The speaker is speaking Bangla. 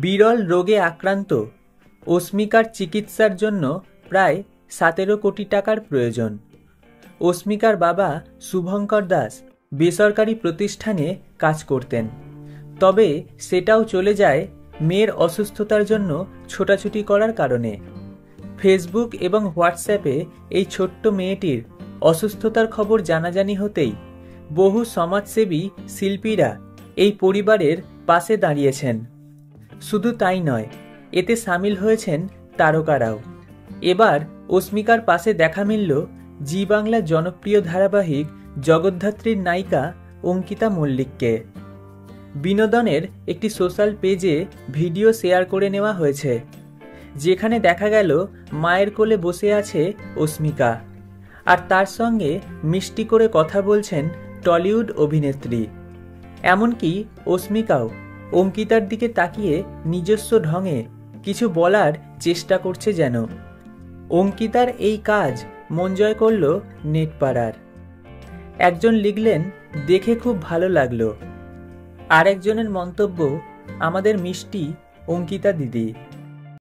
বিরল রোগে আক্রান্ত অস্মিকার চিকিৎসার জন্য প্রায় 17 কোটি টাকার প্রয়োজন। অস্মিকার বাবা শুভঙ্কর দাস বেসরকারি প্রতিষ্ঠানে কাজ করতেন, তবে সেটাও চলে যায় মেয়ের অসুস্থতার জন্য ছোটাছুটি করার কারণে। ফেসবুক এবং হোয়াটসঅ্যাপে এই ছোট্ট মেয়েটির অসুস্থতার খবর জানাজানি হতেই বহু সমাজসেবী শিল্পীরা এই পরিবারের পাশে দাঁড়িয়েছেন। শুধু তাই নয়, এতে সামিল হয়েছেন তারকারাও। এবার অস্মিকার পাশে দেখা মিলল জি বাংলার জনপ্রিয় ধারাবাহিক জগদ্ধাত্রীর নায়িকা অঙ্কিতা মল্লিককে। বিনোদনের একটি সোশ্যাল পেজে ভিডিও শেয়ার করে নেওয়া হয়েছে, যেখানে দেখা গেল মায়ের কোলে বসে আছে অস্মিকা, আর তার সঙ্গে মিষ্টি করে কথা বলছেন টলিউড অভিনেত্রী। এমনকি অস্মিকাও অঙ্কিতার দিকে তাকিয়ে নিজস্ব ঢঙে কিছু বলার চেষ্টা করছে যেন। অঙ্কিতার এই কাজ মন জয় করল নেটপাড়ার। একজন লিখলেন, দেখে খুব ভালো লাগলো। আর একজনের মন্তব্য, আমাদের মিষ্টি অঙ্কিতা দিদি।